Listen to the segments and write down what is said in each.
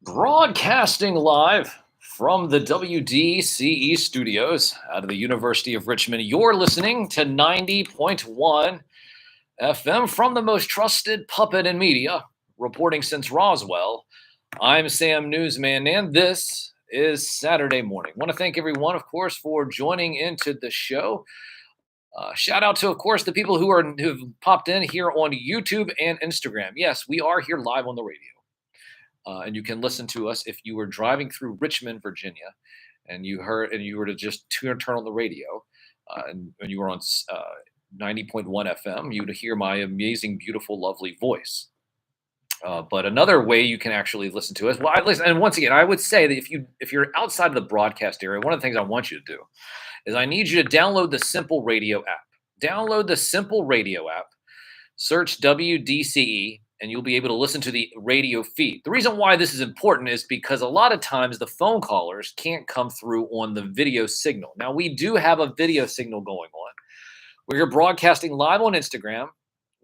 Broadcasting live from the WDCE studios out of the University of Richmond, you're listening to 90.1 FM from the most trusted puppet in media, reporting since Roswell. I'm Sam Newsman, and this is Saturday morning. I want to thank everyone, of course, for joining into the show. Shout out to, of course, the people who've popped in here on YouTube and Instagram. Yes, we are here live on the radio. And you can listen to us if you were driving through Richmond, Virginia, and you were to just turn on the radio, and you were on 90.1 FM, you'd hear my amazing, beautiful, lovely voice. But another way you can actually listen to us, and once again, I would say that if you're outside of the broadcast area, one of the things I want you to do is I need you to download the Simple Radio app. Download the Simple Radio app, search WDCE, and you'll be able to listen to the radio feed. The reason why this is important is because a lot of times the phone callers can't come through on the video signal. Now, we do have a video signal going on. We're broadcasting live on Instagram.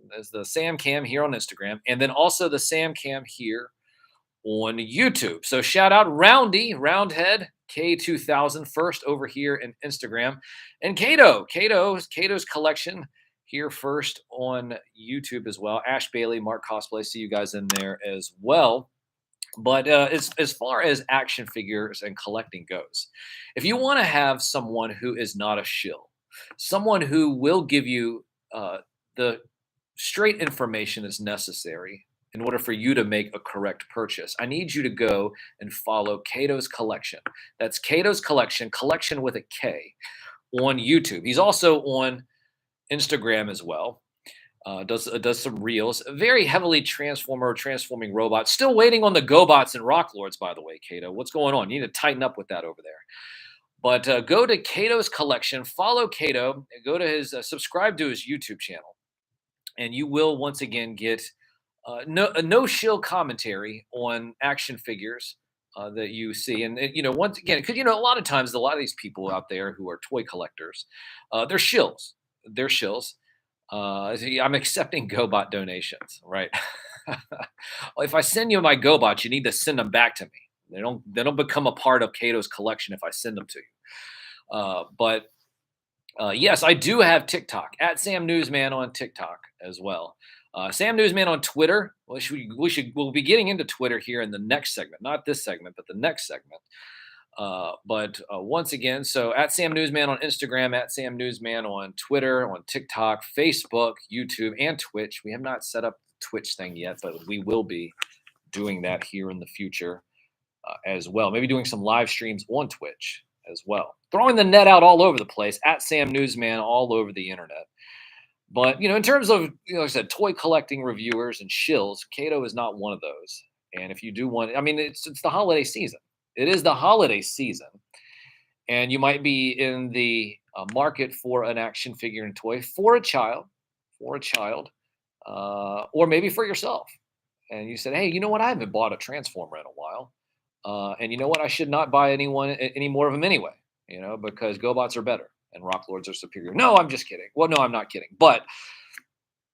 There's the Sam Cam here on Instagram, and then also the Sam Cam here on YouTube. So shout out Roundhead, K2000 first over here in Instagram, and Cato's collection here first on YouTube as well. Ash Bailey, Mark Cosplay, see you guys in there as well. But as far as action figures and collecting goes, if you want to have someone who is not a shill, someone who will give you the straight information that's necessary in order for you to make a correct purchase, I need you to go and follow Cato's Collection. That's Cato's Collection with a K, on YouTube. He's also on Instagram as well. Does some reels. Very heavily transforming robots. Still waiting on the GoBots and Rock Lords, by the way, Cato. What's going on? You need to tighten up with that over there. But go to Cato's Collection, follow Cato, and go to his subscribe to his YouTube channel, and you will once again get no shill commentary on action figures that you see. And once again, because a lot of times a lot of these people out there who are toy collectors, they're shills. I'm accepting GoBot donations, right? Well, if I send you my GoBots, you need to send them back to me. They don't become a part of Cato's Collection if I send them to you. But yes, I do have TikTok at Sam Newsman on TikTok as well. Sam Newsman on Twitter. We'll be getting into Twitter here in the next segment, not this segment, but the next segment. But once again, so at Sam Newsman on Instagram, at Sam Newsman on Twitter, on TikTok, Facebook, YouTube, and Twitch. We have not set up the Twitch thing yet, but we will be doing that here in the future as well. Maybe doing some live streams on Twitch as well. Throwing the net out all over the place, at Sam Newsman all over the internet. But, in terms of, like I said, toy collecting reviewers and shills, Cato is not one of those. And if you do want, it's the holiday season. It is the holiday season, and you might be in the market for an action figure and toy for a child, or maybe for yourself. And you said, hey, you know what? I haven't bought a Transformer in a while. And you know what? I should not buy any more of them anyway, because GoBots are better and Rock Lords are superior. No, I'm just kidding. Well, no, I'm not kidding. But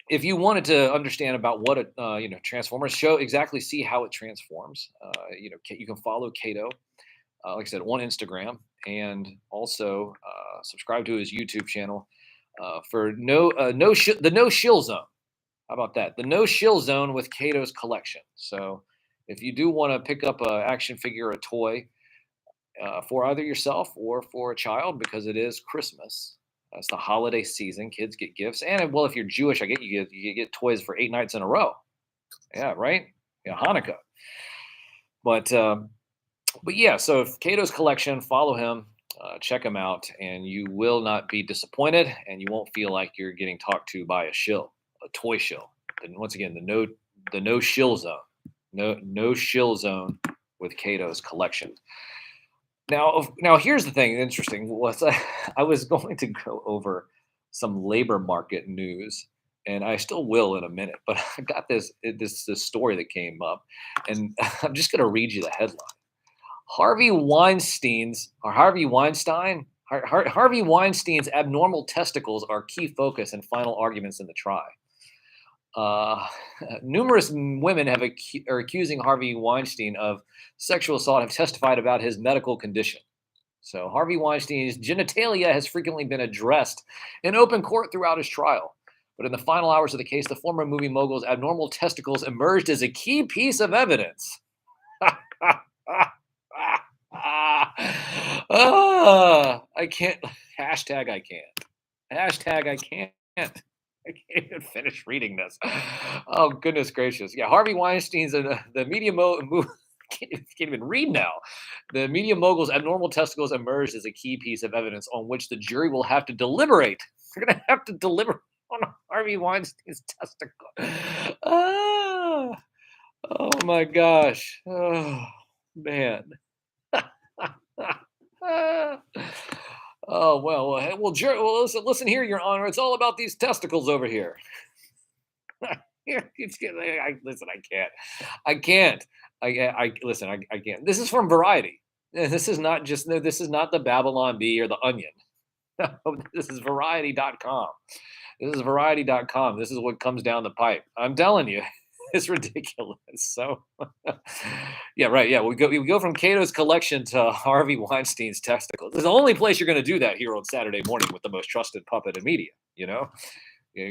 if you wanted to understand about what a Transformers see how it transforms, you can follow Cato, like I said, on Instagram, and also subscribe to his YouTube channel for the No Shill Zone. How about that? The No Shill Zone with Cato's Collection. So if you do want to pick up an action figure or a toy for either yourself or for a child, because it is Christmas. It's the holiday season. Kids get gifts. And, well, if you're Jewish, you get toys for 8 nights in a row. Yeah, right? Yeah, Hanukkah. But yeah, so if Cato's Collection, follow him, check him out, and you will not be disappointed, and you won't feel like you're getting talked to by a shill, a toy shill. And once again, the no shill zone. No shill zone with Cato's Collection. Now, here's the thing. Interesting was I was going to go over some labor market news and I still will in a minute. But I got this story that came up, and I'm just going to read you the headline. Harvey Weinstein's abnormal testicles are key focus and final arguments in the trial. Uh, Numerous women are accusing Harvey Weinstein of sexual assault have testified about his medical condition. So Harvey Weinstein's genitalia has frequently been addressed in open court throughout his trial. But in the final hours of the case, the former movie mogul's abnormal testicles emerged as a key piece of evidence. I can't. Hashtag I can't. Hashtag I can't. I can't even finish reading this. Oh goodness gracious! Yeah, Harvey Weinstein's the media can't even read now. The media mogul's abnormal testicles emerged as a key piece of evidence on which the jury will have to deliberate. They're going to have to deliberate on Harvey Weinstein's testicle. Ah, oh my gosh! Oh man. Oh listen here, Your Honor. It's all about these testicles over here. Listen. I can't. Listen. I can't. This is from Variety. This is not just. No, this is not the Babylon Bee or the Onion. No, this is Variety.com. This is Variety.com. This is what comes down the pipe. I'm telling you, it's ridiculous. So, yeah, right. Yeah, we go from Cato's collection to Harvey Weinstein's testicles. It's the only place you're going to do that here on Saturday morning with the most trusted puppet in media. You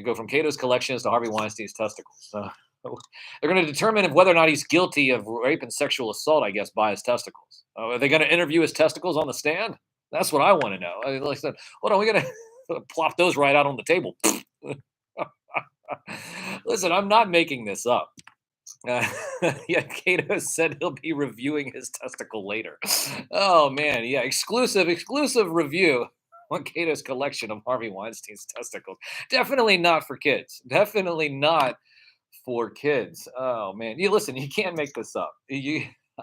go from Cato's collections to Harvey Weinstein's testicles. So they're going to determine whether or not he's guilty of rape and sexual assault, I guess, by his testicles. Are they going to interview his testicles on the stand? That's what I want to know. Like I said, hold on, we got to plop those right out on the table. Listen, I'm not making this up. Yeah, Cato said he'll be reviewing his testicle later. Oh man, yeah, exclusive review on Cato's collection of Harvey Weinstein's testicles. Definitely not for kids. Definitely not for kids. Oh man, you listen. You can't make this up.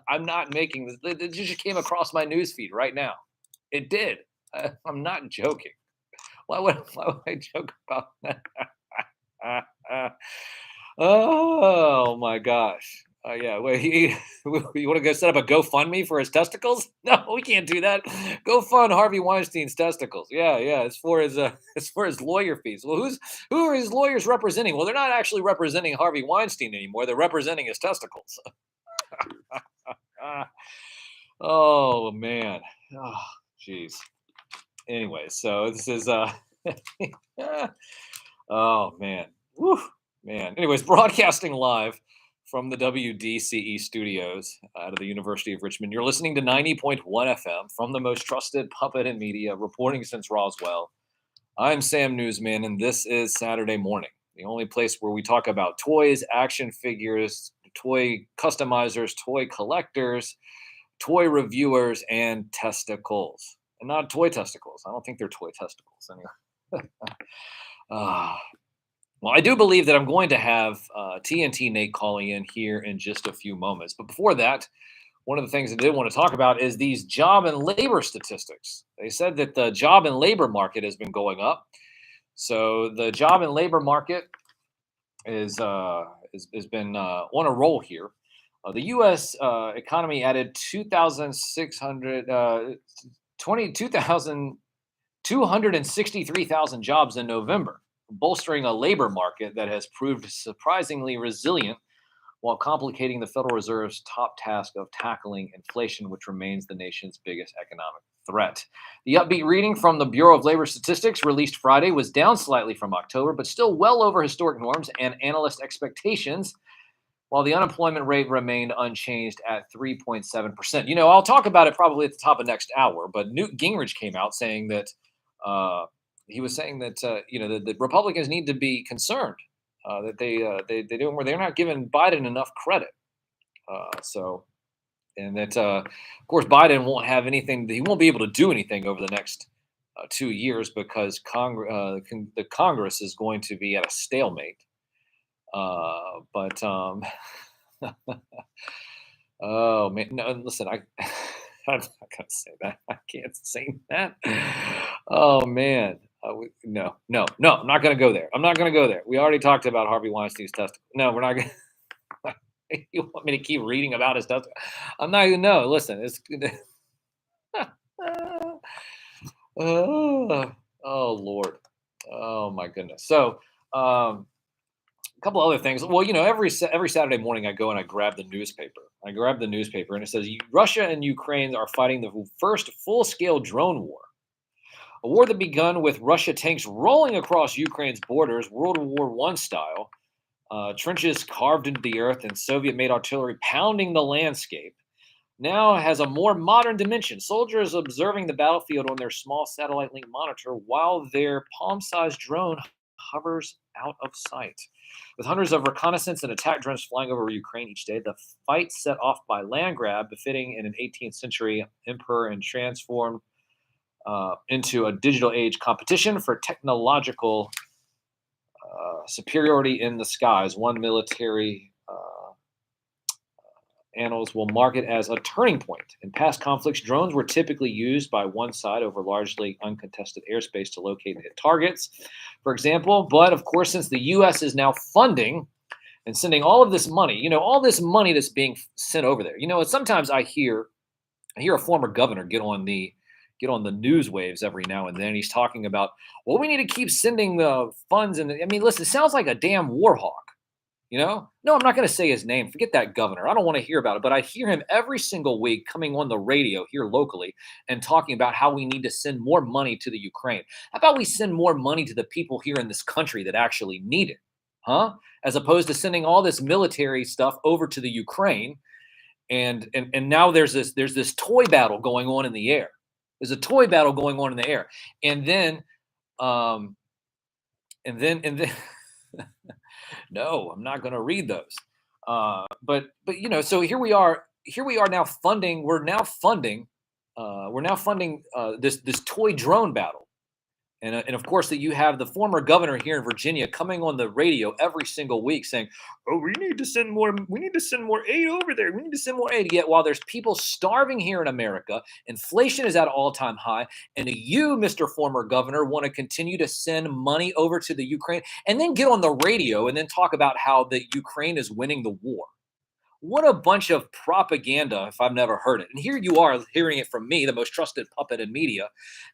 I'm not making this. It just came across my newsfeed right now. It did. I'm not joking. Why would I joke about that? Oh my gosh. Yeah. Wait, you want to go set up a GoFundMe for his testicles? No, we can't do that. Go fund Harvey Weinstein's testicles. Yeah, yeah. It's for his lawyer fees. Well, who are his lawyers representing? Well, they're not actually representing Harvey Weinstein anymore. They're representing his testicles. Oh man. Oh, jeez. Anyway, so this is oh man. Woo, man. Anyways, broadcasting live from the WDCE studios out of the University of Richmond. You're listening to 90.1 FM from the most trusted puppet in media, reporting since Roswell. I'm Sam Newsman, and this is Saturday Morning, the only place where we talk about toys, action figures, toy customizers, toy collectors, toy reviewers, and testicles. And not toy testicles. I don't think they're toy testicles anyway. Ah, well, I do believe that I'm going to have TNT Nate calling in here in just a few moments. But before that, one of the things I did want to talk about is these job and labor statistics. They said that the job and labor market has been going up. So the job and labor market has been on a roll here. The U.S. Economy added 263,000 jobs in November, bolstering a labor market that has proved surprisingly resilient while complicating the Federal Reserve's top task of tackling inflation, which remains the nation's biggest economic threat. The upbeat reading from the Bureau of Labor Statistics released Friday was down slightly from October, but still well over historic norms and analyst expectations, while the unemployment rate remained unchanged at 3.7%. I'll talk about it probably at the top of next hour, but Newt Gingrich came out saying that he was saying that the Republicans need to be concerned that they're not giving Biden enough credit. And that of course Biden won't have anything. He won't be able to do anything over the next 2 years because the Congress is going to be at a stalemate. But oh man, no, listen, I'm not gonna say that. I can't say that. Oh man, No. I'm not going to go there. I'm not going to go there. We already talked about Harvey Weinstein's testimony. No, we're not going. You want me to keep reading about his testimony? I'm not even. No, listen. It's. oh, oh Lord. Oh my goodness. So, a couple other things. Well, every Saturday morning I go and I grab the newspaper. I grab the newspaper and it says Russia and Ukraine are fighting the first full-scale drone war. A war that begun with Russia tanks rolling across Ukraine's borders, World War One style, trenches carved into the earth, and Soviet-made artillery pounding the landscape. Now has a more modern dimension. Soldiers observing the battlefield on their small satellite link monitor while their palm-sized drone hovers out of sight. With hundreds of reconnaissance and attack drones flying over Ukraine each day, the fight set off by land grab, befitting in an 18th century emperor and transformed into a digital age competition for technological superiority in the skies. One military annals will mark it as a turning point. In past conflicts, drones were typically used by one side over largely uncontested airspace to locate and hit targets, for example. But of course, since the U.S. is now funding and sending all of this money, all this money that's being sent over there, sometimes I hear a former governor get on the news waves every now and then. He's talking about, well, we need to keep sending the funds. And I mean, listen, it sounds like a damn war hawk. No, I'm not going to say his name. Forget that governor. I don't want to hear about it. But I hear him every single week coming on the radio here locally and talking about how we need to send more money to the Ukraine. How about we send more money to the people here in this country that actually need it? Huh? As opposed to sending all this military stuff over to the Ukraine. And now there's this toy battle going on in the air. There's a toy battle going on in the air. And then no, I'm not going to read those. But so here we are now funding. We're now funding this toy drone battle. And of course that you have the former governor here in Virginia coming on the radio every single week saying, "Oh, we need to send more aid over there. We need to send more aid." Yet while there's people starving here in America, inflation is at an all-time high, and you, Mr. Former Governor, want to continue to send money over to the Ukraine and then get on the radio and then talk about how the Ukraine is winning the war. What a bunch of propaganda if I've never heard it. And here you are hearing it from me, the most trusted puppet in media.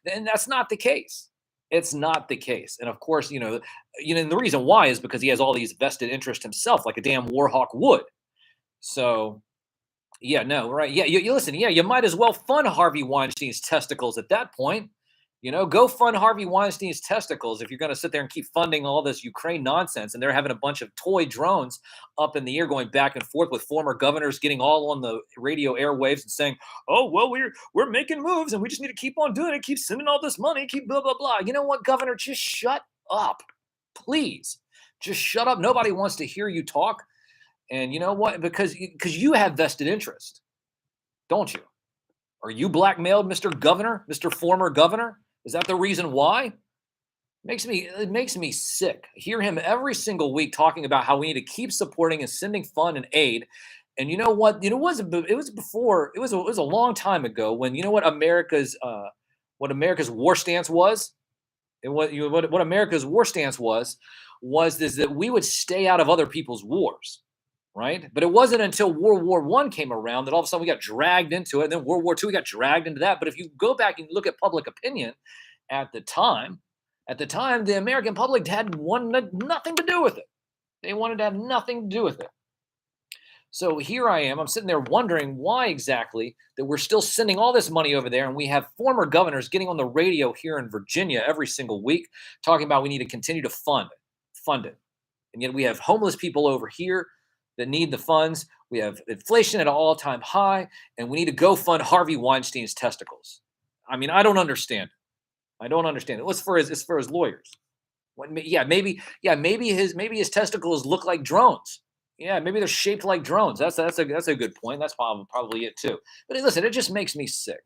And that's not the case. It's not the case. And of course, and the reason why is because he has all these vested interests himself, like a damn warhawk would. So, yeah, no, right. Yeah, you listen. Yeah, you might as well fund Harvey Weinstein's testicles at that point. Go fund Harvey Weinstein's testicles if you're going to sit there and keep funding all this Ukraine nonsense. And they're having a bunch of toy drones up in the air going back and forth with former governors getting all on the radio airwaves and saying, "Oh, well, we're making moves and we just need to keep on doing it. Keep sending all this money. Keep blah, blah, blah." You know what, Governor? Just shut up. Please. Just shut up. Nobody wants to hear you talk. And you know what? Because you have vested interest, don't you? Are you blackmailed, Mr. Governor, Mr. Former Governor? Is that the reason why? It makes me sick. I hear him every single week talking about how we need to keep supporting and sending fund and aid. And you know what? It was a long time ago when what America's war stance was. And what America's war stance was that we would stay out of other people's wars. Right? But it wasn't until World War I came around that all of a sudden we got dragged into it. And then World War II, we got dragged into that. But if you go back and look at public opinion at the time, the American public had nothing to do with it. They wanted to have nothing to do with it. So here I am. I'm sitting there wondering why exactly that we're still sending all this money over there. And we have former governors getting on the radio here in Virginia every single week talking about we need to continue to fund it. And yet we have homeless people over here that need the funds. We have inflation at an all-time high, and we need to go fund Harvey Weinstein's testicles. I mean, I don't understand it. Well, it's for his lawyers. Maybe his testicles look like drones. Yeah, maybe they're shaped like drones. That's a good point. That's probably it too. But listen, it just makes me sick.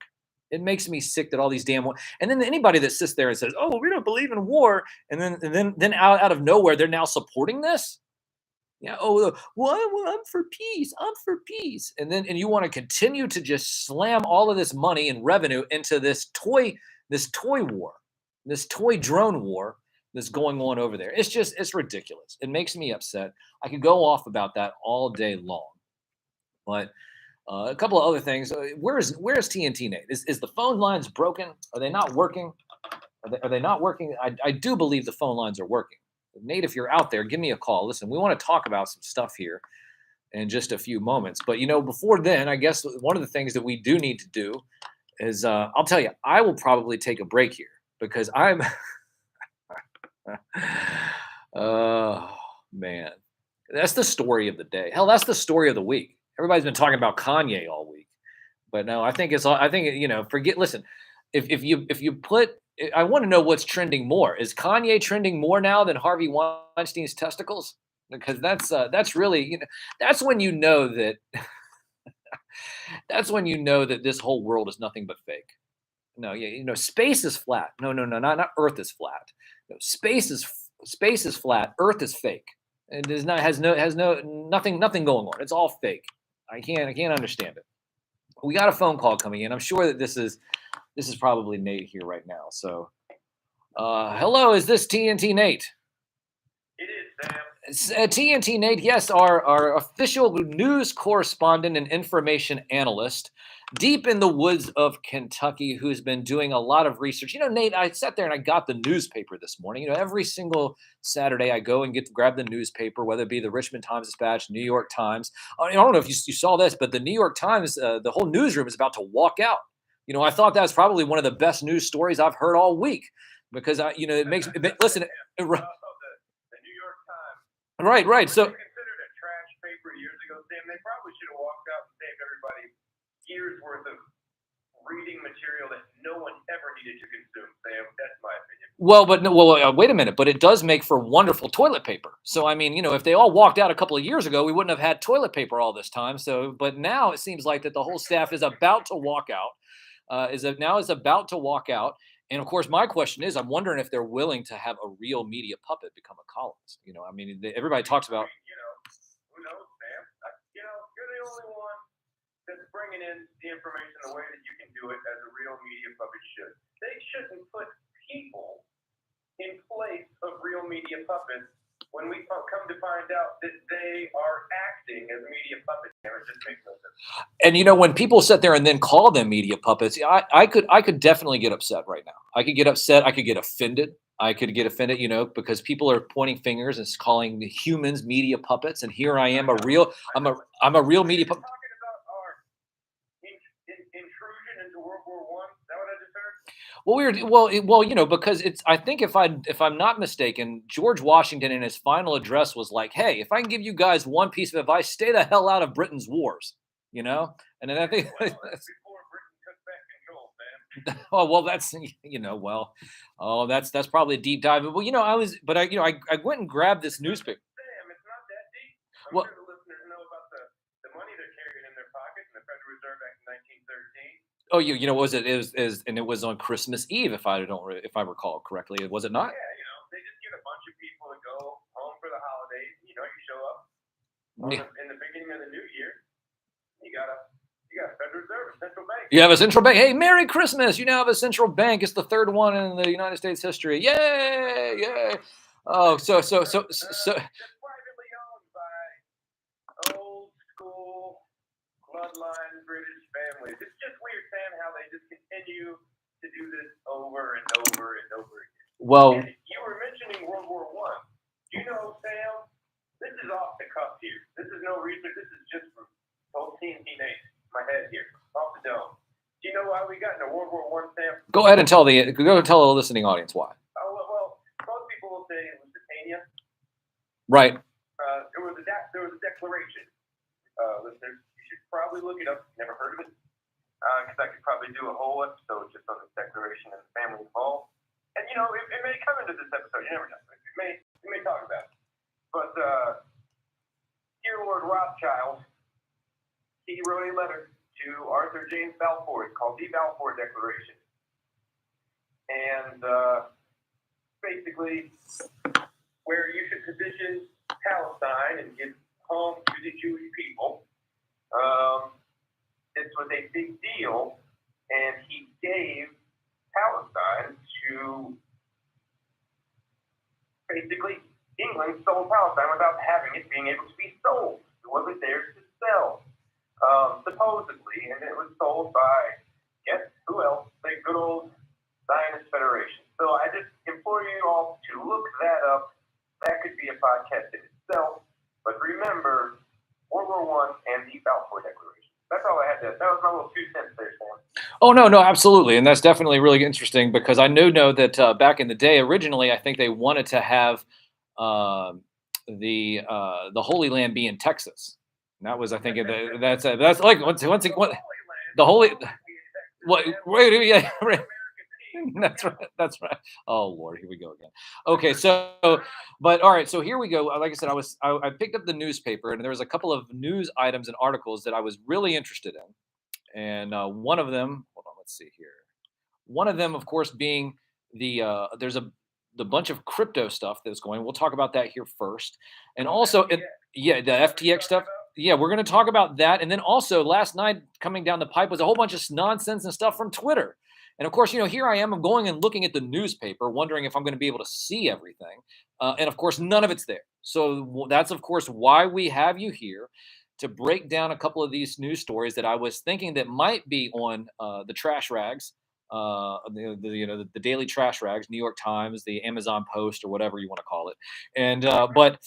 It makes me sick that all these damn and then anybody that sits there and says, "Oh, we don't believe in war," and then out of nowhere they're now supporting this. Yeah. Oh, well, I'm for peace. I'm for peace. And you want to continue to just slam all of this money and revenue into this toy war. this toy drone war that's going on over there. It's ridiculous. It makes me upset. I could go off about that all day long. But a couple of other things. Where's TNT Nate? Is the phone lines broken? Are they not working? Are they not working? I do believe the phone lines are working. Nate, if you're out there, give me a call. Listen, we want to talk about some stuff here in just a few moments. But before then, I guess one of the things that we do need to do is I'll tell you, I will probably take a break here because I'm oh man. That's the story of the day. Hell, that's the story of the week. Everybody's been talking about Kanye all week. But no, forget listen, if you put I want to know what's trending more. Is Kanye trending more now than Harvey Weinstein's testicles? Because that's really, that's when you know that that's when you know that this whole world is nothing but fake. No, yeah, space is flat. No, no, no, not Earth is flat. No, space is flat. Earth is fake. It does not has no nothing going on. It's all fake. I can't understand it. We got a phone call coming in. I'm sure that this is probably Nate here right now. So, hello, is this TNT Nate? It is, Sam. It's, TNT Nate, yes, our official news correspondent and information analyst, deep in the woods of Kentucky, who's been doing a lot of research. Nate, I sat there and I got the newspaper this morning. Every single Saturday I go and get to grab the newspaper, whether it be the Richmond Times-Dispatch, New York Times. I don't know if you saw this, but the New York Times, the whole newsroom is about to walk out. I thought that was probably one of the best news stories I've heard all week because it makes me listen. The New York Times. Right. So Considered a trash paper years ago, Sam. They probably should have walked out and saved everybody years worth of reading material that no one ever needed to consume, Sam. That's my opinion. Well, but no, wait a minute. But it does make for wonderful toilet paper. So I mean, if they all walked out a couple of years ago, we wouldn't have had toilet paper all this time. So, but now it seems like that the whole staff is about to walk out. Is about to walk out. And of course, my question is, I'm wondering if they're willing to have a real media puppet become a columnist. I mean, everybody talks about. Who knows, Sam? You're the only one that's bringing in the information the way that you can do it as a real media puppet should. They shouldn't put people in place of real media puppets when we come to find out that they are acting as media puppets. It just makes no sense. And when people sit there and then call them media puppets, I could definitely get upset right now. I could get upset. I could get offended. Because people are pointing fingers and calling the humans media puppets, and here I am, I'm a real media puppet. Talking about our intrusion into World War I. Is that what I just heard? Because I think if I'm not mistaken, George Washington in his final address was like, "Hey, if I can give you guys one piece of advice, stay the hell out of Britain's wars." And then I think that's before Britain took back control, man. oh well, that's that's probably a deep dive. Well, I went and grabbed this newspaper. Sam, it's not that deep. I'm Well, sure the listeners know about the money they're carrying in their pockets in the Federal Reserve Act of 1913. oh, was it and it was on Christmas Eve, if I recall correctly. Was it not? Yeah, they just get a bunch of people to go home for the holidays. You show up in the beginning of the new year. You got a Federal Reserve, a central bank. You have a central bank. Hey, Merry Christmas! You now have a central bank. It's the third one in the United States history. Yay! Yay! Oh, so. That's privately owned by old school bloodline British families. It's just weird, Sam, how they just continue to do this over and over and over again. Well, and you were mentioning World War I. Sam, this is off the cuff here. This is no research. This is just from old TNT Nate, my head here, off the dome. Do you know why we got into World War I, Sam? Go ahead and tell the listening audience why. Well, most people will say it was Britannia. Right. There was a declaration. Listeners, you should probably look it up. Never heard of it. Because I could probably do a whole episode just on this declaration and the family involved. And it may come into this episode. You never know. We may talk about it. But dear Lord Rothschild, he wrote a letter to Arthur James Balfour. It's called the Balfour Declaration. And basically, where you should position Palestine and give home to the Jewish people. This was a big deal, and he gave Palestine to unsold Palestine without having it being able to be sold. It wasn't there to sell, supposedly, and it was sold by, guess who else? The good old Zionist Federation. So I just implore you all to look that up. That could be a podcast in itself. But remember, World War I and the Balfour Declaration. That's all I had to. That was my little 2 cents there, Sam. Oh no, absolutely, and that's definitely really interesting because I know that back in the day, originally, I think they wanted to have the Holy Land be in Texas. And that was, I think, that's like once again, the Holy. What? Wait, yeah. That's right. Oh Lord, here we go again. Okay, so, but all right, so here we go. Like I said, I picked up the newspaper, and there was a couple of news items and articles that I was really interested in, and one of them. Hold on, let's see here. One of them, of course, being there's the bunch of crypto stuff that's going. We'll talk about that here first, and also, yeah, the FTX stuff. Yeah, we're going to talk about that, and then also last night coming down the pipe was a whole bunch of nonsense and stuff from Twitter. And of course, here I am. I'm going and looking at the newspaper, wondering if I'm going to be able to see everything. And of course, none of it's there. So that's, of course, why we have you here to break down a couple of these news stories that I was thinking that might be on the trash rags, the daily trash rags, New York Times, the Amazon Post, or whatever you want to call it. And but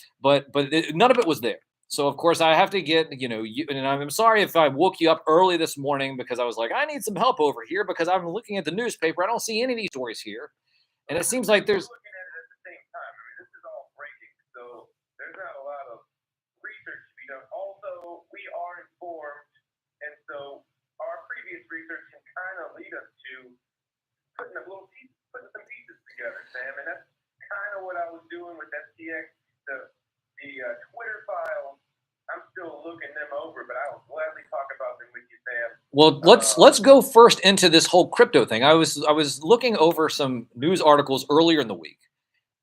none of it was there. So of course I have to get, you, and I'm sorry if I woke you up early this morning because I was like, I need some help over here because I'm looking at the newspaper. I don't see any of these stories here. And it seems like there's. Looking at it at the same time. I mean, this is all breaking, so there's not a lot of research to be done. Also, we are informed, and so our previous research can kind of lead us to putting some pieces together, Sam. And that's kind of what I was doing with FTX, the Twitter files. I'm still looking them over, but I will gladly talk about them with you, Sam. Well, let's go first into this whole crypto thing. I was looking over some news articles earlier in the week,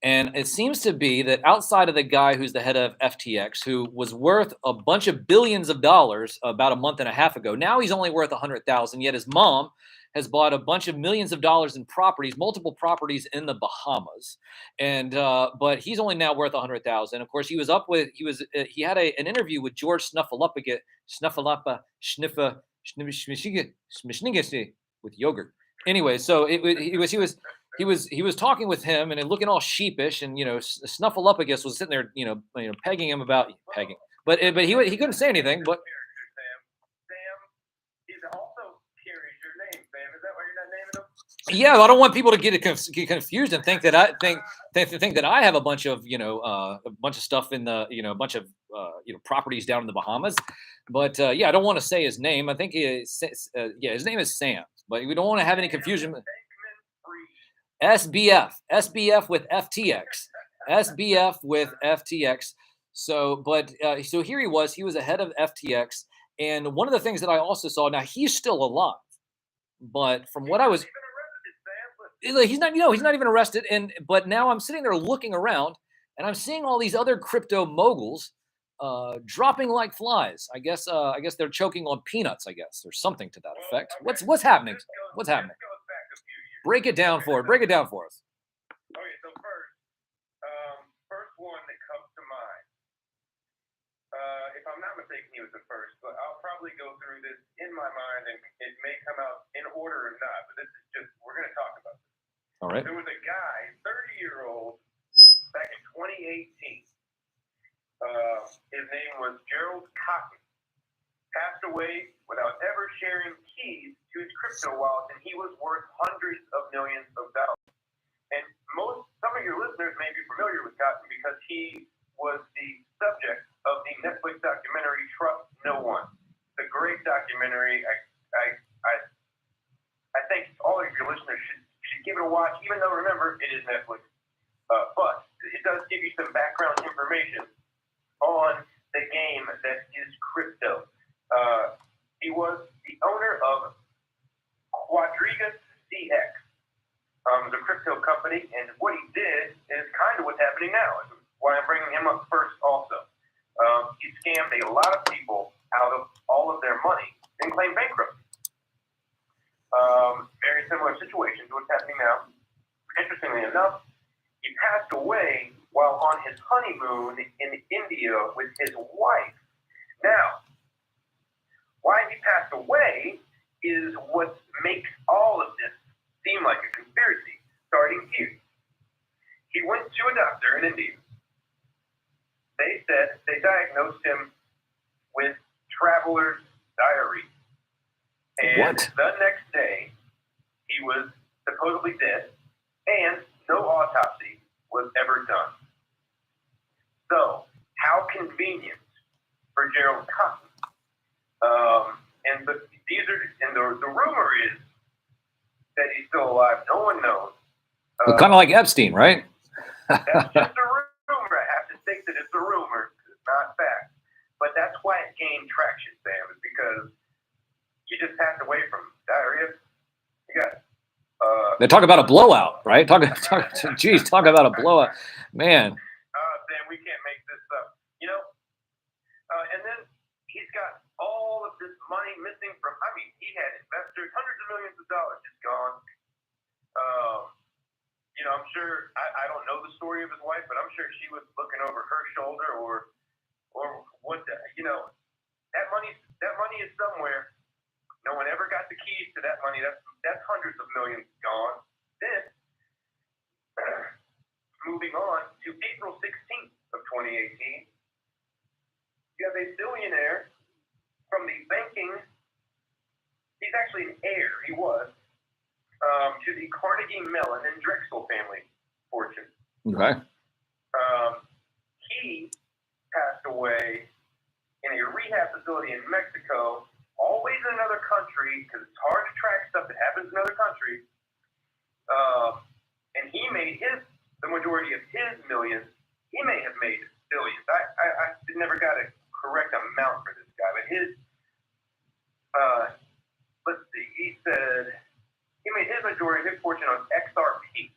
and it seems to be that outside of the guy who's the head of FTX, who was worth a bunch of billions of dollars about a month and a half ago, now he's only worth 100,000. Yet his mom has bought a bunch of millions of dollars in properties, multiple properties in the Bahamas, and but he's only now worth 100,000. Of course, he had an interview with George Snuffleupagus with yogurt. Anyway, so he was talking with him and looking all sheepish, and Snuffleupagus was sitting there, pegging him about pegging, but he couldn't say anything, but. Yeah, I don't want people to get confused and think that I have a bunch of stuff in the a bunch of properties down in the Bahamas, but I don't want to say his name. I think his name is Sam, but we don't want to have any confusion. SBF with FTX, So here he was ahead of FTX, and one of the things that I also saw. Now he's still alive, but from what I was. He's not even arrested, but now I'm sitting there looking around, and I'm seeing all these other crypto moguls dropping like flies. I guess they're choking on peanuts. I guess or something to that effect. Okay. What's happening? What's happening? Break it down for us. Okay, so first one that comes to mind. If I'm not mistaken, he was the first, but I'll probably go through this in my mind, and it may come out in order or not. But this is just we're going to talk about this. All right. There was a guy, 30-year-old, back in 2018. His name was Gerald Cotton. Passed away without ever sharing keys to his crypto wallet, and he was worth hundreds of millions of dollars. And some of your listeners may be familiar with Cotton because he was the subject of the Netflix documentary Trust No One. It's a great documentary. I think all of your listeners should give it a watch, even though, remember, it is Netflix. But it does give you some background information on the game that is crypto. He was the owner of Quadriga CX, the crypto company, and what he did is kind of what's happening now. It's why I'm bringing him up first also. He scammed a lot of people out of all of their money and claimed bankruptcy. Very similar situation to what's happening now. Interestingly enough, he passed away while on his honeymoon in India with his wife. Now, why he passed away is what makes all of this seem like a conspiracy, starting here. He went to a doctor in India. They said they diagnosed him with traveler's diarrhea. And the next day, he was supposedly dead, and no autopsy was ever done. So, how convenient for Gerald Cotton. The rumor is that he's still alive. No one knows. Kind of like Epstein, right? That's just a rumor. I have to think that it's a rumor. It's not fact. But that's why it gained traction, Sam, is because you just passed away from diarrhea. You got they talk about a blowout, right? Talk about a blowout. Man. Sam, we can't make this up. You know? And then he's got all of this money missing from, he had investors, hundreds of millions of dollars just gone. I'm sure, I don't know the story of his wife, but I'm sure she was looking over her shoulder or what, that money is somewhere. No one ever got the keys to that money. That's hundreds of millions gone. Then, moving on to April 16th of 2018, you have a billionaire from the banking, he's actually an heir, he was, to the Carnegie Mellon and Drexel family fortune. Okay. He passed away in a rehab facility in Mexico, always in another country, because it's hard to track stuff that happens in another country. And he made the majority of his millions, he may have made billions. I never got a correct amount for this guy, but let's see, he said he made his majority of his fortune on XRP.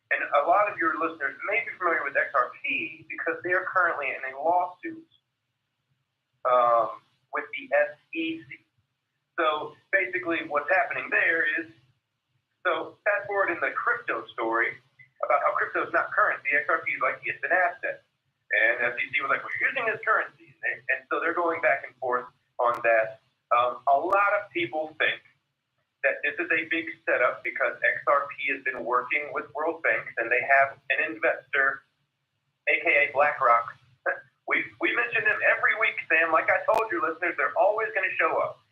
And a lot of your listeners may be familiar with XRP because they are currently in a lawsuit with the SEC. So basically what's happening there is, so fast forward in the crypto story about how crypto is not currency. XRP is like, it's an asset. And SEC was like, we're using this currency. And so they're going back and forth on that. A lot of people think that this is a big setup because XRP has been working with world banks and they have an investor, aka BlackRock. We mention them every week, Sam. Like I told your listeners, they're always going to show up.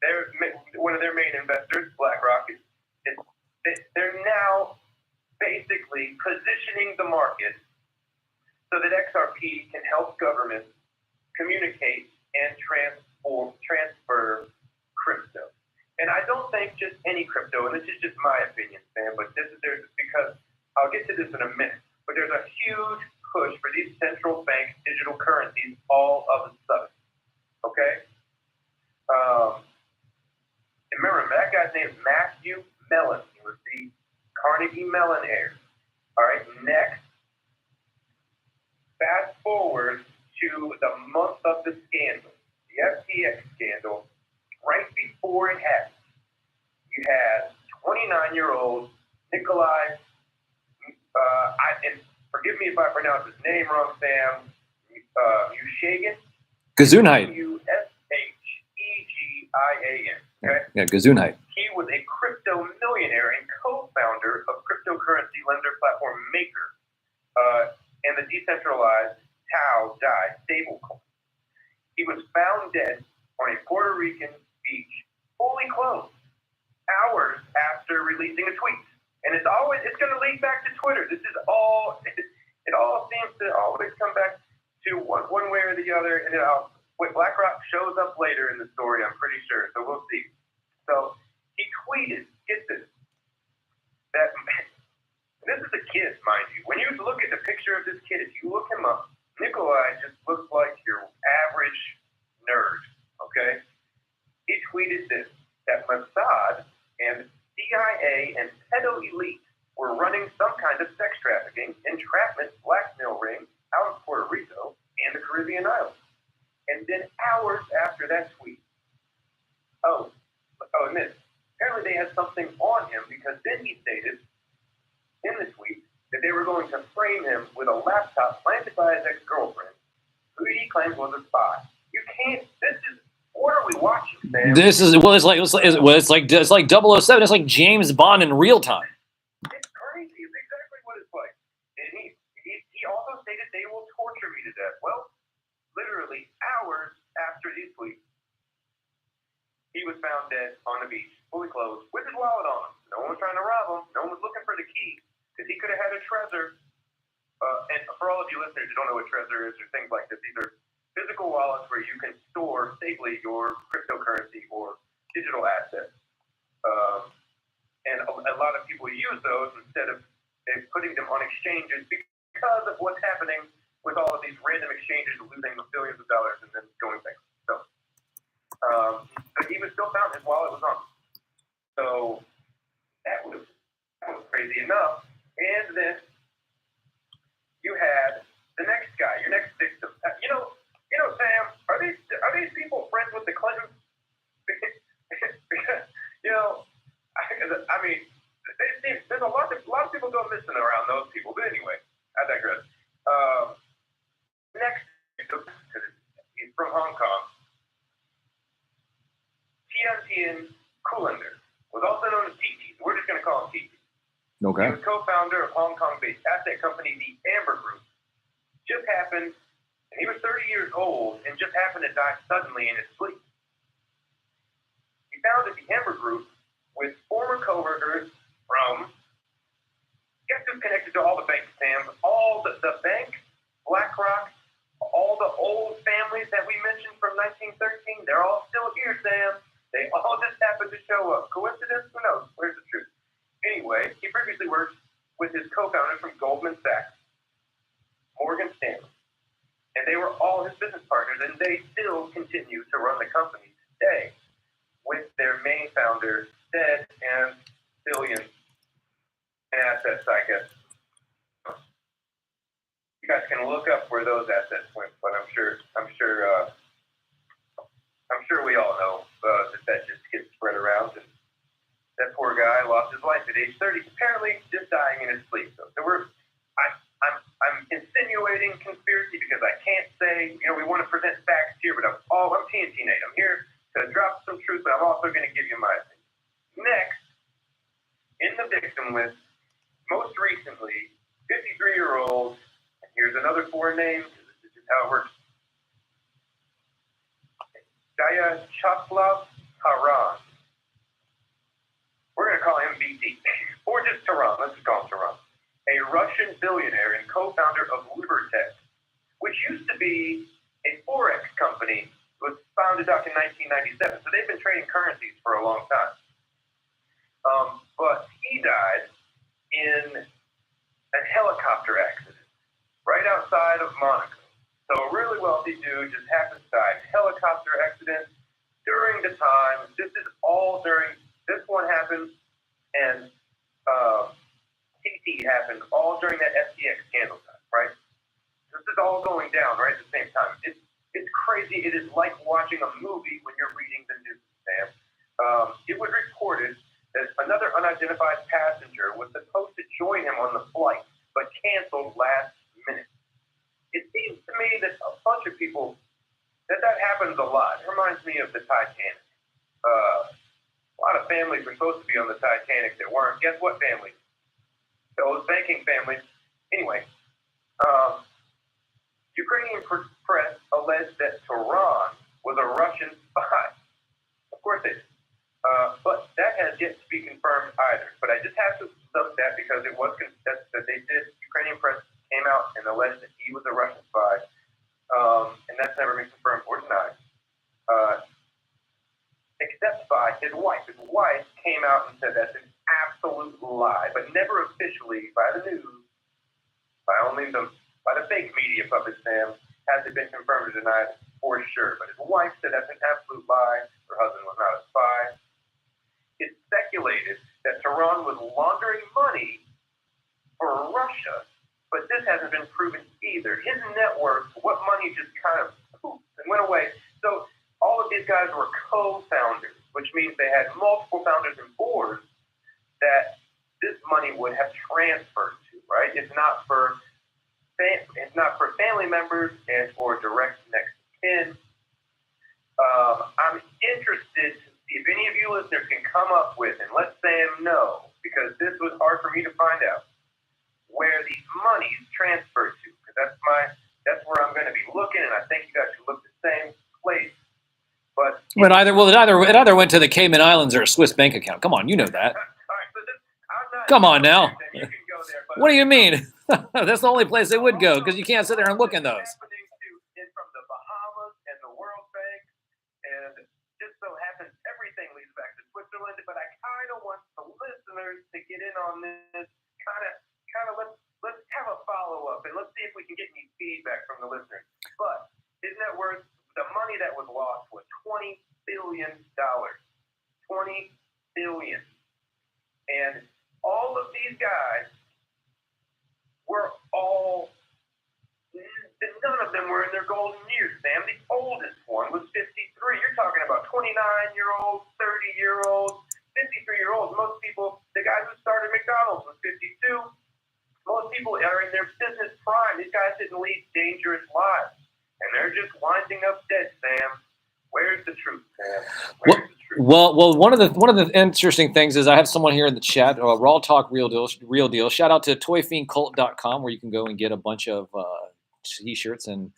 They're one of their main investors, BlackRock. They're now basically positioning the market so that XRP can help governments communicate and transfer crypto. And I don't think just any crypto, and this is just my opinion, Sam, but there's because I'll get to this in a minute, but there's a huge push for these central bank digital currencies all of a sudden. Okay? Remember, that guy's name is Matthew Mellon. He was the Carnegie Mellon heir. All right, next. Fast forward to the month of the scandal, the FTX scandal. Right before it happened, you had 29-year-old Nikolai, and forgive me if I pronounce his name wrong, Sam, Ushagan? Gesundheit. Ushegian. Okay? Yeah, Gesundheit. He was a crypto millionaire and co-founder of cryptocurrency lender platform Maker and the decentralized Tau DAI stablecoin. He was found dead on a Puerto Rican beach, fully clothed, hours after releasing a tweet. And it's going to lead back to Twitter. This is all, it all seems to always come back to one way or the other. And BlackRock shows up later in the story, I'm pretty sure. So we'll see. So he tweeted, get this, that, this is a kid, mind you. When you look at the picture of this kid, if you look him up, Nikolai just looks like your average nerd, okay? He tweeted this, that Mossad and CIA and pedo elite were running some kind of sex trafficking, entrapment, blackmail ring out of Puerto Rico and the Caribbean islands. And then hours after that tweet, and then apparently they had something on him because then he stated in the tweet that they were going to frame him with a laptop planted by his ex-girlfriend, who he claims was a spy. You can't. This is. What are we watching, Sam? This is it's like 007. It's like James Bond in real time. It's crazy. It's exactly what it's like. And he also stated they will torture me to death. Well, literally hours after these tweets, he was found dead on the beach, fully clothed, with his wallet on him. No one was trying to rob him. No one was looking for the key, because he could have had a treasure. And for all of you listeners who don't know what treasure is or things like this, these are physical wallets where you can store safely your cryptocurrency or digital assets. And a lot of people use those instead of putting them on exchanges because of what's happening with all of these random exchanges losing billions of dollars and then going bankrupt. So, but he was still found. His wallet was on. So that was crazy enough. And then you had the next guy, your next victim. You know, Sam, are these people friends with the Clintons? Because, I mean, there's a lot of people go missing around those people. But anyway, I digress. Next, he's from Hong Kong. Tian Kullander was also known as TT. We're just going to call him TT. Okay. He was co-founder of Hong Kong-based asset company the Amber Group. Just happened, and he was 30 years old and just happened to die suddenly in his sleep. He founded the Amber Group with former coworkers from, guess who's connected to all the banks, Sam? All the bank, BlackRock, all the old families that we mentioned from 1913, they're all still here, Sam. They all just happened to show up. Coincidence? Who knows? Where's the truth? Anyway, he previously worked with his co-founder from Goldman Sachs, Morgan Stanley, and they were all his business partners, and they still continue to run the company today with their main founder dead and billions in assets, I guess. You guys can look up where those assets went, but I'm sure we all know that just gets spread around. And that poor guy lost his life at age 30, apparently just dying in his sleep. So I'm insinuating conspiracy because I can't say, we want to present facts here, but I'm TNT Nate. I'm here to drop some truth, but I'm also going to give you my opinion. Next, in the victim list, most recently, 53-year-old, and here's another foreign name, this is just how it works, Vyacheslav Taran. We're going to call him BT, or just Taran. Let's just call him Taran. A Russian billionaire and co-founder of Libertech, which used to be a Forex company. It was founded back in 1997. So they've been trading currencies for a long time. But he died in a helicopter accident right outside of Monaco. So a really wealthy dude just happened to die. Helicopter accident during the time. This one happened, and TT happened all during that FTX scandal time, right? This is all going down right at the same time. It's crazy. It is like watching a movie when you're reading the news, Sam. It was reported that another unidentified passenger was supposed to join him on the flight, but canceled last minute. It seems to me that a bunch of people, that happens a lot. It reminds me of the Titanic. A lot of families were supposed to be on the Titanic that weren't. Guess what families? Those banking families. Anyway, Ukrainian press alleged that Tehran was a Russian spy. Of course it is. But that has yet to be confirmed either. But I just have to note that because it was that they did. Ukrainian press came out and alleged that he was a Russian spy, and that's never been confirmed or denied, except by his wife. His wife came out and said that's an absolute lie, but never officially by the news, by the fake media puppet Sam, has it been confirmed or denied for sure. But his wife said that's an absolute lie. Her husband was not a spy. It's speculated that Tehran was laundering money for Russia, but this hasn't been proven either. His net worth, what money just kind of poofed and went away. So all of these guys were co-founders, which means they had multiple founders and boards that this money would have transferred to. right? It's not for family members and for direct next kin. I'm interested to see if any of you listeners can come up with, and let Sam know, because this was hard for me to find out, where these monies transferred to. Because that's where I'm going to be looking, and I think you guys should look the same place. But it either went to the Cayman Islands or a Swiss bank account. Come on, you know that. All right, so I'm not. Come on now. You can go there. But What do you mean? That's the only place they would go, because you can't sit there and look in those. It's from the Bahamas and the World Bank, and just so happens everything leads back to Switzerland. But I kind of want the listeners to get in on this. Kind of let's have a follow up, and let's see if we can get any feedback from the listeners. But isn't that worth the money that was lost was $20 billion. $20 billion. And all of these guys were none of them were in their golden years, Sam. The oldest one was 53. You're talking about 29-year-olds, 30-year-olds, 53-year-olds. Most people, the guy who started McDonald's was 52. Most people are in their business prime. These guys didn't lead dangerous lives. And they're just winding up dead, Sam. Where's the truth, Sam? Where's the truth? Well, one of the interesting things is I have someone here in the chat, Raw Talk Real Deal. Shout out to toyfiendcult.com, where you can go and get a bunch of t-shirts and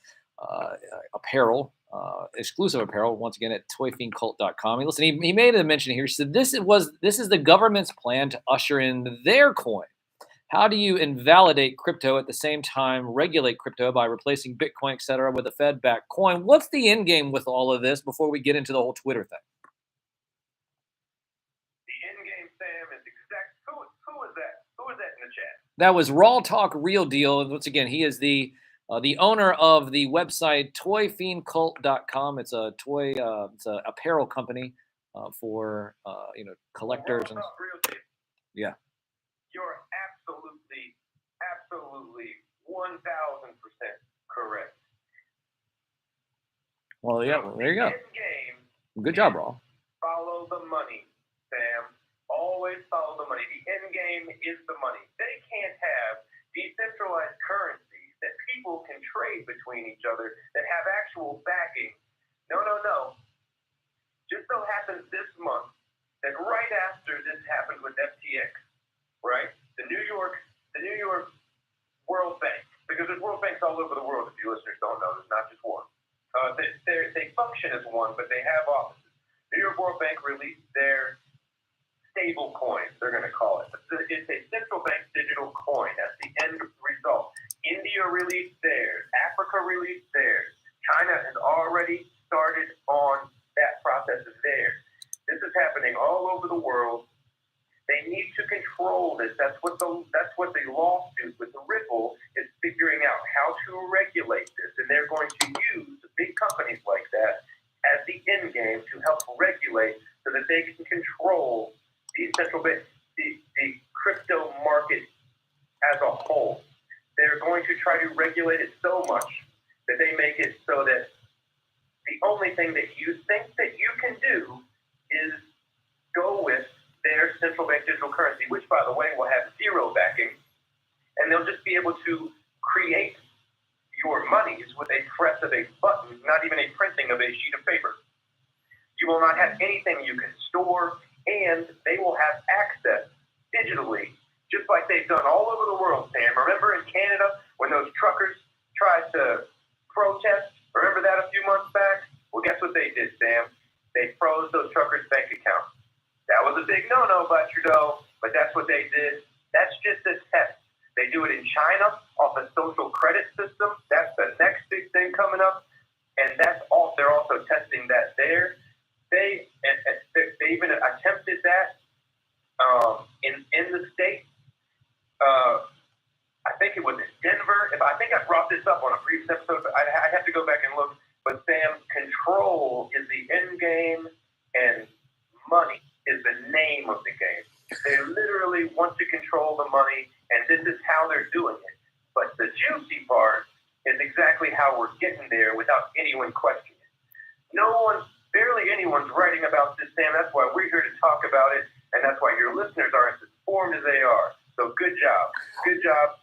apparel, exclusive apparel. Once again at toyfiendcult.com. And listen, he made a mention here. He said this is the government's plan to usher in their coin. How do you invalidate crypto at the same time regulate crypto by replacing Bitcoin, et cetera, with a Fed-backed coin? What's the end game with all of this before we get into the whole Twitter thing? The end game, Sam, is exact. Who is that? Who is that in the chat? That was Raw Talk Real Deal. And once again, he is the owner of the website toyfiendcult.com. It's a it's a apparel company for collectors and yeah. You're absolutely 1,000% correct. Well, yeah, well, there you go. Game, good job, Raw. Follow the money, Sam. Always follow the money. The end game is the money. They can't have decentralized currencies that people can trade between each other that have actual backing. No. Just so happens this month that right after this happened with FTX, right? The New York World Bank, because there's World Banks all over the world, if you listeners don't know, there's not just one. They function as one, but they have offices. New York World Bank released their stable coin, they're going to call it. It's a central bank digital coin. That's the end result. India released theirs. Africa released theirs. China has already started on that process of theirs. This is happening all over the world. They need to control this. That's what the lawsuit with the Ripple is figuring out, how to regulate this. And they're going to use big companies like that as the end game to help regulate so that they can control the central bank, the crypto market as a whole. They're going to try to regulate it so much that they make it so that the only thing that you think that you can do is go with their central bank digital currency, which, by the way, will have zero backing, and they'll just be able to create your monies with a press of a button, not even a printing of a sheet of paper. You will not have anything you can store, and they will have access digitally, just like they've done all over the world, Sam. Remember in Canada when those truckers tried to protest? Remember that a few months back? Well, guess what they did, Sam? They froze those truckers' bank accounts. That was a big no-no by Trudeau, but that's what they did. That's just a test. They do it in China off a social credit system. That's the next big thing coming up, and that's all. They're also testing that there. They even attempted that in the state. I think it was in Denver. I think I brought this up on a previous episode, but I have to go back and look. But Sam, control is the end game, and money is the name of the game. They literally want to control the money, and this is how they're doing it. But the juicy part is exactly how we're getting there without anyone questioning it. Barely anyone's writing about this, Sam. That's why we're here to talk about it, and that's why your listeners are as informed as they are. So good job. Good job.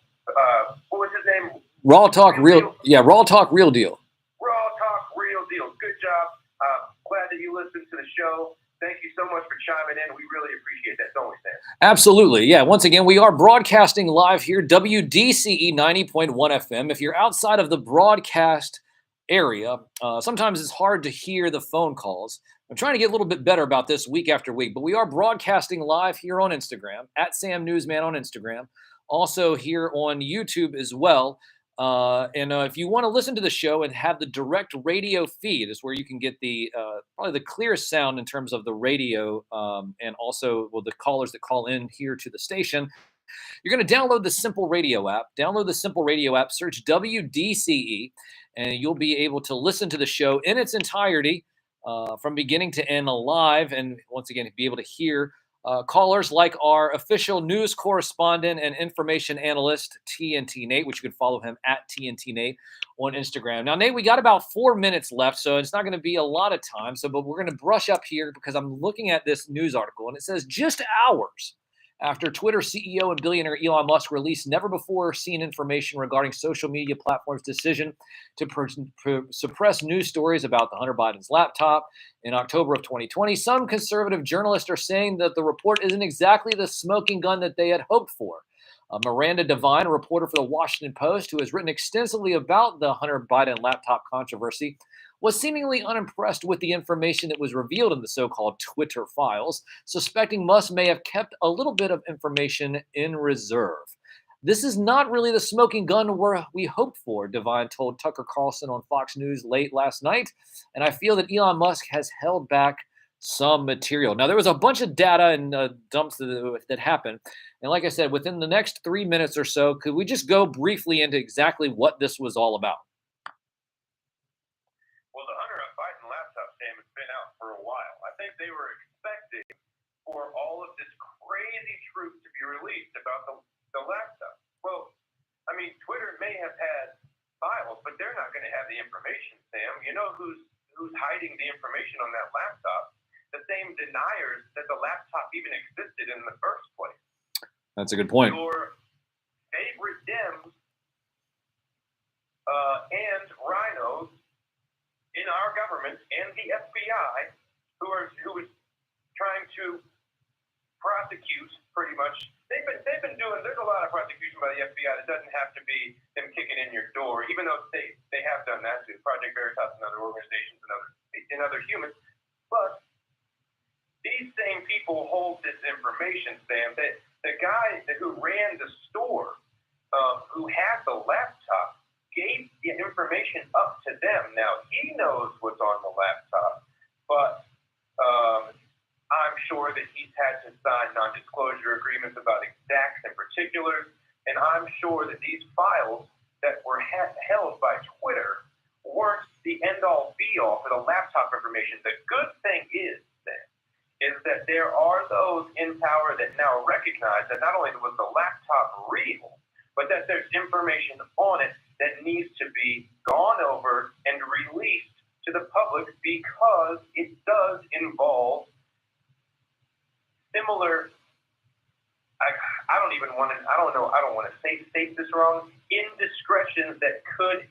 what was his name? Raw Talk Real. Yeah, Raw Talk Real Deal. Raw Talk Real Deal. Good job. Glad that you listened to the show. Thank you so much for chiming in. We really appreciate that, don't we, Sam? Absolutely. Yeah. Once again, we are broadcasting live here, WDCE 90.1 FM. If you're outside of the broadcast area, sometimes it's hard to hear the phone calls. I'm trying to get a little bit better about this week after week, but we are broadcasting live here on Instagram, at Sam Newsman on Instagram, also here on YouTube as well. If you want to listen to the show and have the direct radio feed, is where you can get the probably the clearest sound in terms of the radio, and also the callers that call in here to the station. You're going to download the Simple Radio app. Download the Simple Radio app. Search WDCE, and you'll be able to listen to the show in its entirety, from beginning to end, live. And once again, be able to hear callers like our official news correspondent and information analyst, TNT Nate, which you can follow him at TNT Nate on Instagram. Now, Nate, we got about 4 minutes left, so it's not going to be a lot of time. But we're going to brush up here because I'm looking at this news article, and it says just hours after Twitter CEO and billionaire Elon Musk released never-before-seen information regarding social media platforms' decision to suppress news stories about the Hunter Biden's laptop in October of 2020, some conservative journalists are saying that the report isn't exactly the smoking gun that they had hoped for. Miranda Devine, a reporter for the Washington Post, who has written extensively about the Hunter Biden laptop controversy, was seemingly unimpressed with the information that was revealed in the so-called Twitter files, suspecting Musk may have kept a little bit of information in reserve. This is not really the smoking gun we hoped for, Devine told Tucker Carlson on Fox News late last night, and I feel that Elon Musk has held back some material. Now, there was a bunch of data and dumps that happened, and like I said, within the next 3 minutes or so, could we just go briefly into exactly what this was all about? Well, the Hunter Biden laptop, Sam, has been out for a while. I think they were expecting for all of this crazy truth to be released about the laptop. Well, I mean, Twitter may have had files, but they're not going to have the information, Sam. You know who's hiding the information on that laptop? The same deniers that the laptop even existed in the first place. That's a good point. Your favorite Dems and rhinos in our government and the FBI, who is trying to prosecute pretty much. They've been doing. There's a lot of prosecution by the FBI. It doesn't have to be them kicking in your door, even though they have done that too. Project Veritas and other organizations and other humans. But these same people hold this information, Sam. That the guy who ran the store, who had the laptop, gave the information up to them. Now, he knows what's on the laptop, but I'm sure that he's had to sign non-disclosure agreements about exacts and particulars, and I'm sure that these files that were held by Twitter weren't the end-all, be-all for the laptop information. The good thing is that there are those in power that now recognize that not only was the laptop real, but that there's information on it that needs to be gone over and released to the public because it does involve similar. I don't want to state this wrong. Indiscretions that could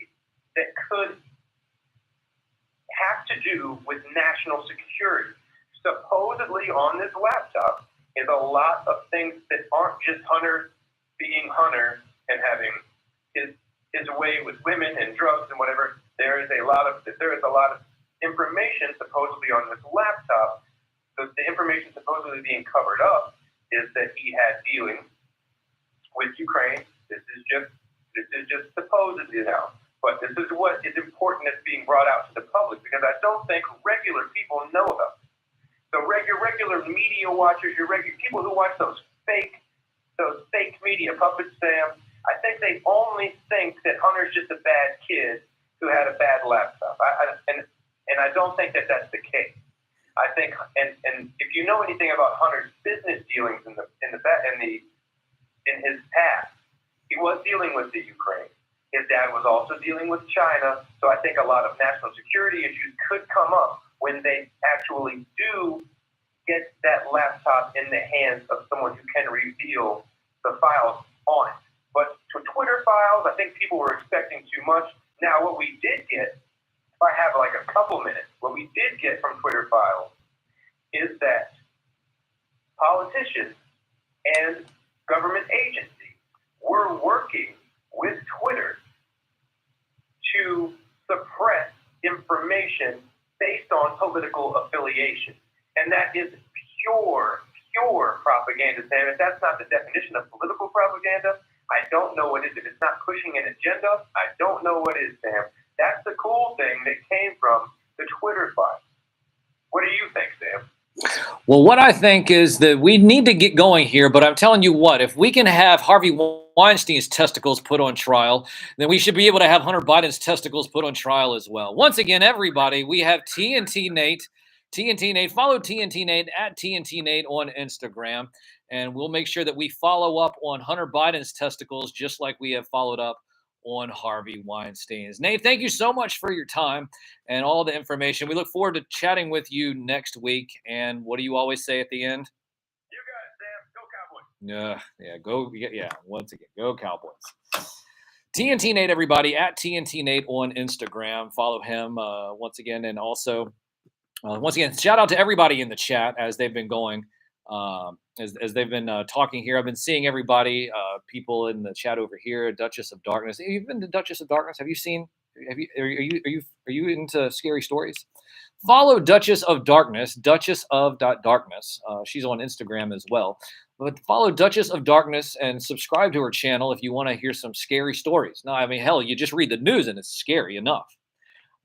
have to do with national security. Supposedly on this laptop is a lot of things that aren't just Hunter being Hunter and having his way with women and drugs and whatever. There is a lot of information supposedly on this laptop. The information supposedly being covered up is that he had dealings with Ukraine. This is just supposedly now, but this is what is important that's being brought out to the public because I don't think regular people know about it. So regular media watchers, your regular people who watch those fake media puppets, Sam, I think they only think that Hunter's just a bad kid who had a bad laptop. And I don't think that that's the case. I think, and if you know anything about Hunter's business dealings in his past, he was dealing with the Ukraine. His dad was also dealing with China. So I think a lot of national security issues could come up when they actually do get that laptop in the hands of someone who can reveal the files on it. But for Twitter files, I think people were expecting too much. Now, what we did get, if I have like a couple minutes, what we did get from Twitter files is that politicians and government agencies were working with Twitter to suppress information based on political affiliation. And that is pure propaganda, Sam. If that's not the definition of political propaganda, I don't know what is. If it's not pushing an agenda, I don't know what is, Sam. That's the cool thing that came from the Twitter files. What do you think, Sam? Well, what I think is that we need to get going here, but I'm telling you what, if we can have Harvey Weinstein's testicles put on trial, then we should be able to have Hunter Biden's testicles put on trial as well. Once again, everybody, we have TNT Nate. TNT Nate, follow TNT Nate at TNT Nate on Instagram, and we'll make sure that we follow up on Hunter Biden's testicles just like we have followed up on Harvey Weinstein's. Nate, thank you so much for your time and all the information. We look forward to chatting with you next week. And what do you always say at the end? You got it, Sam. Go Cowboys. Yeah, go. Yeah, once again, go Cowboys. TNT Nate, everybody, at TNT Nate on Instagram. Follow him once again. And also, once again, shout out to everybody in the chat as they've been going. As they've been talking here, I've been seeing everybody, people in the chat over here. Duchess of Darkness. You've been to Duchess of Darkness. Have you seen? Are you into scary stories? Follow Duchess of Darkness, Duchess of Darkness. She's on Instagram as well. But follow Duchess of Darkness and subscribe to her channel if you want to hear some scary stories. No, I mean, hell, you just read the news and it's scary enough.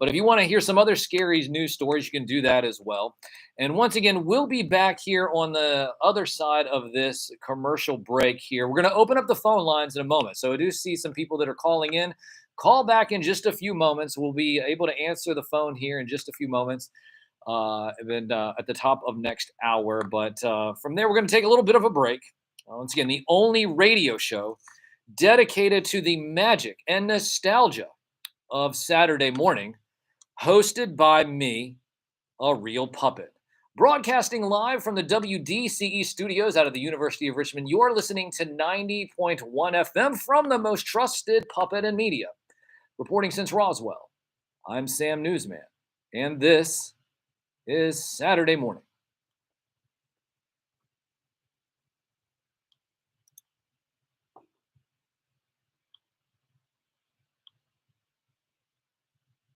But if you want to hear some other scary news stories, you can do that as well. And once again, we'll be back here on the other side of this commercial break here. We're going to open up the phone lines in a moment. So I do see some people that are calling in. Call back in just a few moments. We'll be able to answer the phone here in just a few moments and at the top of next hour. But from there, we're going to take a little bit of a break. Once again, the only radio show dedicated to the magic and nostalgia of Saturday morning, hosted by me, a real puppet. Broadcasting live from the WDCE studios out of the University of Richmond, you're listening to 90.1 FM from the most trusted puppet in media. Reporting since Roswell, I'm Sam Newsman, and this is Saturday Morning.